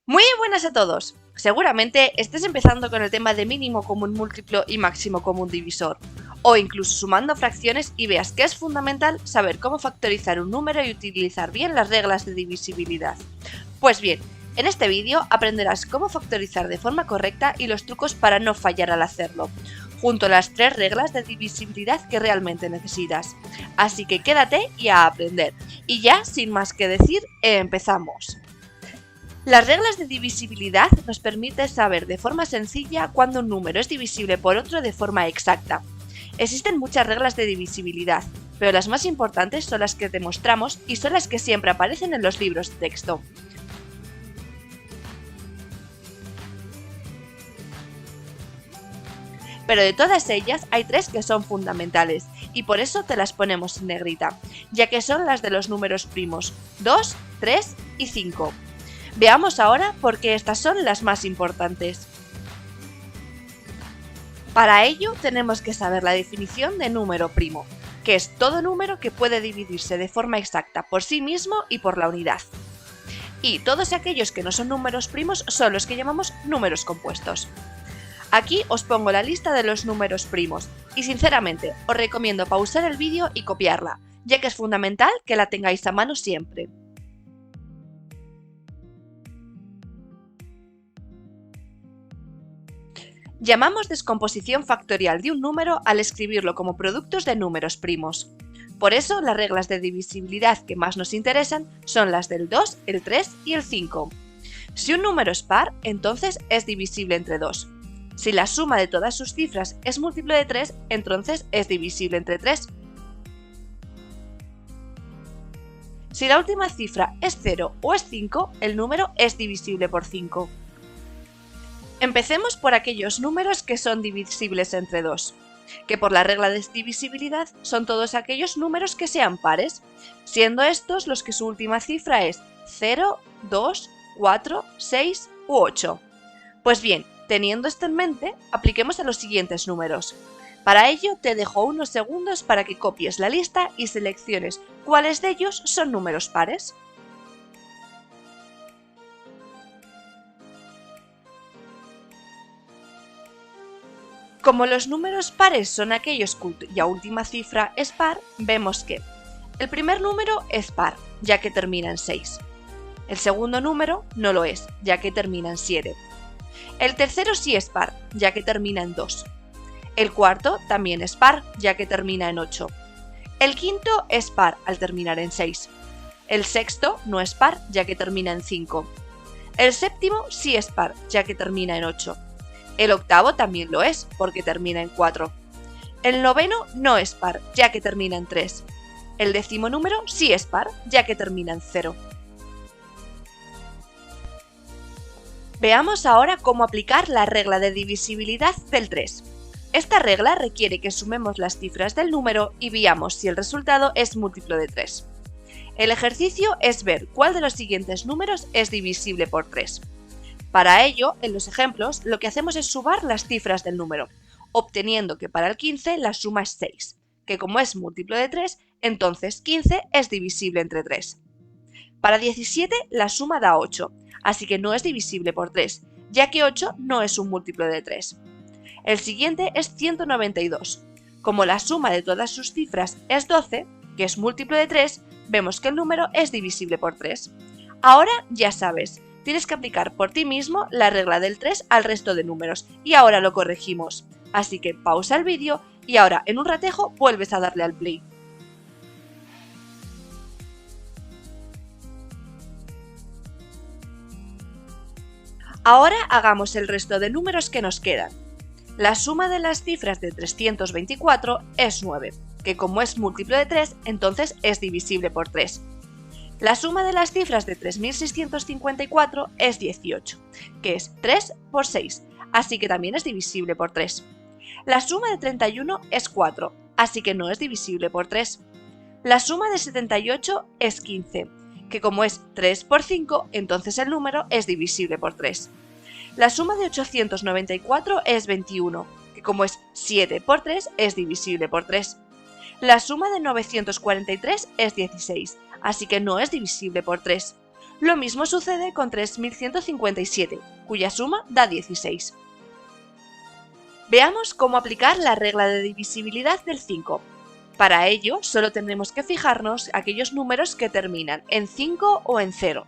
Muy buenas a todos. Seguramente estés empezando con el tema de mínimo común múltiplo y máximo común divisor, o incluso sumando fracciones y veas que es fundamental saber cómo factorizar un número y utilizar bien las reglas de divisibilidad. Pues bien, en este vídeo aprenderás cómo factorizar de forma correcta y los trucos para no fallar al hacerlo, junto a las 3 reglas de divisibilidad que realmente necesitas. Así que quédate y a aprender. Y ya, sin más que decir, empezamos. Las reglas de divisibilidad nos permiten saber de forma sencilla cuándo un número es divisible por otro de forma exacta. Existen muchas reglas de divisibilidad, pero las más importantes son las que te mostramos y son las que siempre aparecen en los libros de texto. Pero de todas ellas hay 3 que son fundamentales, y por eso te las ponemos en negrita, ya que son las de los números primos, 2, 3 y 5. Veamos ahora por qué estas son las más importantes. Para ello tenemos que saber la definición de número primo, que es todo número que puede dividirse de forma exacta por sí mismo y por la unidad. Y todos aquellos que no son números primos son los que llamamos números compuestos. Aquí os pongo la lista de los números primos y sinceramente os recomiendo pausar el vídeo y copiarla, ya que es fundamental que la tengáis a mano siempre. Llamamos descomposición factorial de un número al escribirlo como productos de números primos. Por eso, las reglas de divisibilidad que más nos interesan son las del 2, el 3 y el 5. Si un número es par, entonces es divisible entre 2. Si la suma de todas sus cifras es múltiplo de 3, entonces es divisible entre 3. Si la última cifra es 0 o es 5, el número es divisible por 5. Empecemos por aquellos números que son divisibles entre 2, que por la regla de divisibilidad son todos aquellos números que sean pares, siendo estos los que su última cifra es 0, 2, 4, 6 u 8. Pues bien, teniendo esto en mente, apliquemos a los siguientes números. Para ello te dejo unos segundos para que copies la lista y selecciones cuáles de ellos son números pares. Como los números pares son aquellos cuya última cifra es par, vemos que el primer número es par, ya que termina en 6. El segundo número no lo es, ya que termina en 7. El tercero sí es par, ya que termina en 2. El cuarto también es par, ya que termina en 8. El quinto es par al terminar en 6. El sexto no es par, ya que termina en 5. El séptimo sí es par, ya que termina en 8. El octavo también lo es, porque termina en 4. El noveno no es par, ya que termina en 3. El décimo número sí es par, ya que termina en 0. Veamos ahora cómo aplicar la regla de divisibilidad del 3. Esta regla requiere que sumemos las cifras del número y veamos si el resultado es múltiplo de 3. El ejercicio es ver cuál de los siguientes números es divisible por 3. Para ello, en los ejemplos, lo que hacemos es sumar las cifras del número, obteniendo que para el 15 la suma es 6, que como es múltiplo de 3, entonces 15 es divisible entre 3. Para 17 la suma da 8, así que no es divisible por 3, ya que 8 no es un múltiplo de 3. El siguiente es 192. Como la suma de todas sus cifras es 12, que es múltiplo de 3, vemos que el número es divisible por 3. Ahora ya sabes, tienes que aplicar por ti mismo la regla del 3 al resto de números y ahora lo corregimos. Así que pausa el vídeo y ahora en un ratejo vuelves a darle al play. Ahora hagamos el resto de números que nos quedan. La suma de las cifras de 324 es 9, que como es múltiplo de 3, entonces es divisible por 3. La suma de las cifras de 3654 es 18, que es 3 por 6, así que también es divisible por 3. La suma de 31 es 4, así que no es divisible por 3. La suma de 78 es 15, que como es 3 por 5, entonces el número es divisible por 3. La suma de 894 es 21, que como es 7 por 3, es divisible por 3. La suma de 943 es 16, así que no es divisible por 3. Lo mismo sucede con 3157, cuya suma da 16. Veamos cómo aplicar la regla de divisibilidad del 5. Para ello, solo tendremos que fijarnos aquellos números que terminan en 5 o en 0.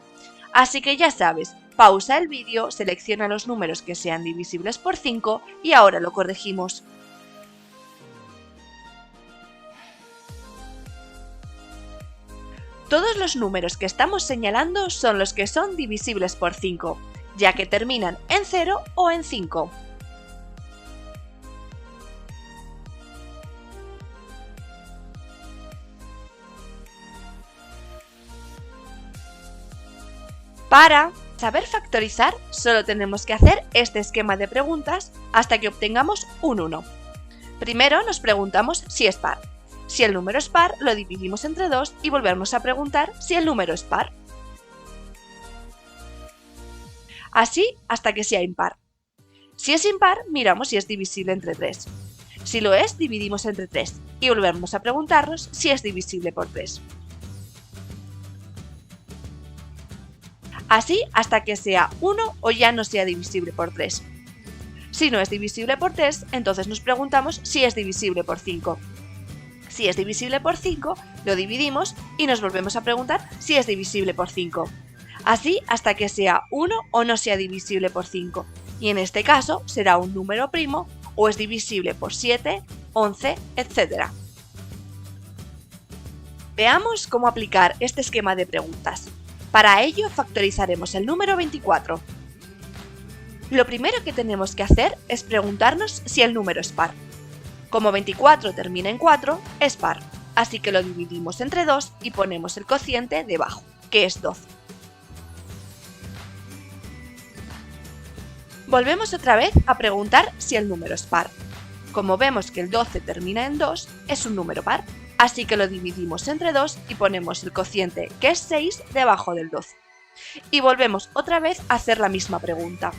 Así que ya sabes, pausa el vídeo, selecciona los números que sean divisibles por 5 y ahora lo corregimos. Todos los números que estamos señalando son los que son divisibles por 5, ya que terminan en 0 o en 5. Para saber factorizar, solo tenemos que hacer este esquema de preguntas hasta que obtengamos un 1. Primero nos preguntamos si es par. Si el número es par, lo dividimos entre 2 y volvemos a preguntar si el número es par. Así hasta que sea impar. Si es impar, miramos si es divisible entre 3. Si lo es, dividimos entre 3 y volvemos a preguntarnos si es divisible por 3. Así hasta que sea 1 o ya no sea divisible por 3. Si no es divisible por 3, entonces nos preguntamos si es divisible por 5. Si es divisible por 5, lo dividimos y nos volvemos a preguntar si es divisible por 5. Así hasta que sea 1 o no sea divisible por 5. Y en este caso será un número primo o es divisible por 7, 11, etc. Veamos cómo aplicar este esquema de preguntas. Para ello factorizaremos el número 24. Lo primero que tenemos que hacer es preguntarnos si el número es par. Como 24 termina en 4, es par, así que lo dividimos entre 2 y ponemos el cociente debajo, que es 12. Volvemos otra vez a preguntar si el número es par. Como vemos que el 12 termina en 2, es un número par, así que lo dividimos entre 2 y ponemos el cociente, que es 6, debajo del 12. Y volvemos otra vez a hacer la misma pregunta.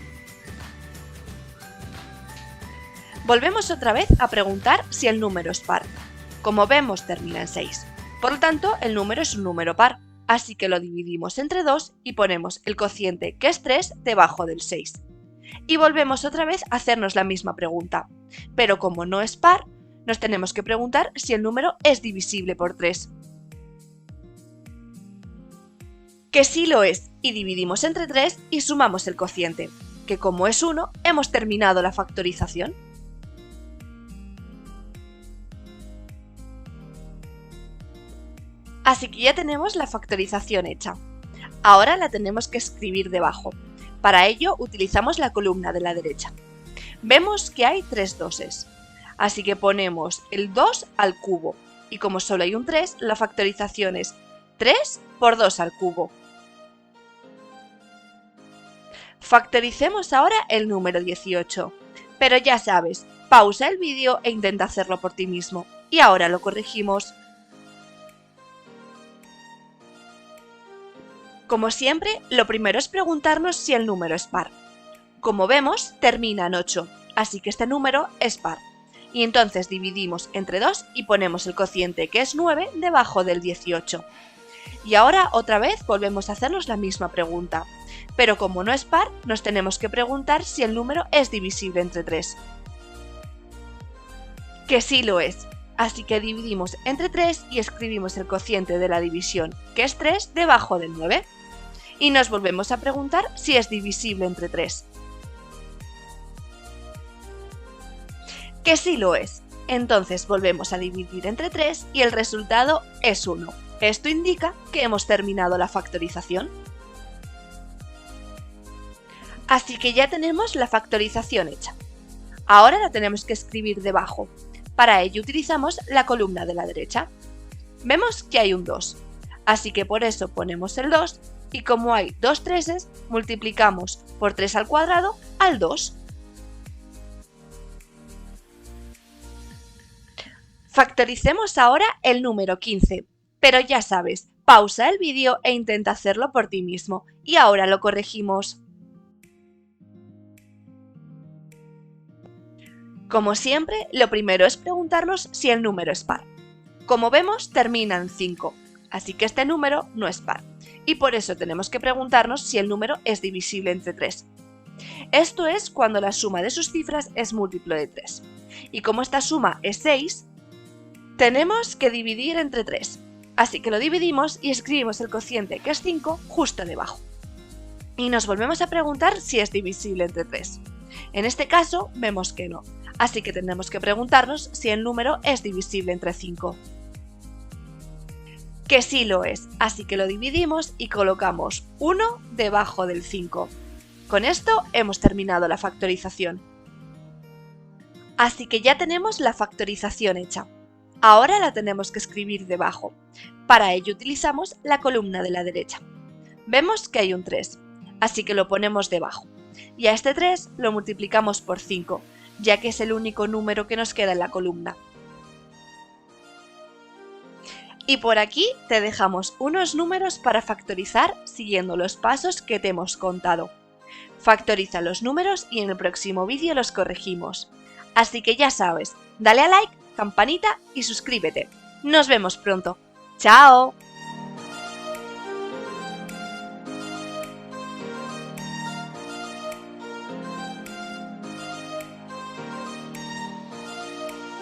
Volvemos otra vez a preguntar si el número es par. Como vemos, termina en 6. Por lo tanto, el número es un número par, así que lo dividimos entre 2 y ponemos el cociente, que es 3, debajo del 6. Y volvemos otra vez a hacernos la misma pregunta. Pero como no es par, nos tenemos que preguntar si el número es divisible por 3. Que sí lo es, y dividimos entre 3 y sumamos el cociente, que como es 1, hemos terminado la factorización. Así que ya tenemos la factorización hecha. Ahora la tenemos que escribir debajo. Para ello utilizamos la columna de la derecha. Vemos que hay 3 doses. Así que ponemos el 2 al cubo, y como solo hay un 3, la factorización es 3 por 2 al cubo. Factoricemos ahora el número 18, pero ya sabes, pausa el vídeo e intenta hacerlo por ti mismo, y ahora lo corregimos. Como siempre, lo primero es preguntarnos si el número es par. Como vemos, termina en 8, así que este número es par. Y entonces dividimos entre 2 y ponemos el cociente, que es 9, debajo del 18. Y ahora otra vez volvemos a hacernos la misma pregunta. Pero como no es par, nos tenemos que preguntar si el número es divisible entre 3. Que sí lo es. Así que dividimos entre 3 y escribimos el cociente de la división, que es 3, debajo del 9. Y nos volvemos a preguntar si es divisible entre 3. Que sí lo es. Entonces volvemos a dividir entre 3 y el resultado es 1. Esto indica que hemos terminado la factorización. Así que ya tenemos la factorización hecha. Ahora la tenemos que escribir debajo. Para ello utilizamos la columna de la derecha. Vemos que hay un 2, así que por eso ponemos el 2 y como hay dos treses, multiplicamos por 3 al cuadrado al 2. Factoricemos ahora el número 15, pero ya sabes, pausa el vídeo e intenta hacerlo por ti mismo, y ahora lo corregimos. Como siempre, lo primero es preguntarnos si el número es par. Como vemos, termina en 5, así que este número no es par. Y por eso tenemos que preguntarnos si el número es divisible entre 3. Esto es cuando la suma de sus cifras es múltiplo de 3. Y como esta suma es 6, tenemos que dividir entre 3. Así que lo dividimos y escribimos el cociente, que es 5, justo debajo. Y nos volvemos a preguntar si es divisible entre 3. En este caso, vemos que no. Así que tendremos que preguntarnos si el número es divisible entre 5. Que sí lo es, así que lo dividimos y colocamos 1 debajo del 5. Con esto hemos terminado la factorización. Así que ya tenemos la factorización hecha. Ahora la tenemos que escribir debajo. Para ello utilizamos la columna de la derecha. Vemos que hay un 3, así que lo ponemos debajo. Y a este 3 lo multiplicamos por 5, ya que es el único número que nos queda en la columna. Y por aquí te dejamos unos números para factorizar siguiendo los pasos que te hemos contado. Factoriza los números y en el próximo vídeo los corregimos. Así que ya sabes, dale a like, campanita y suscríbete. Nos vemos pronto. ¡Chao!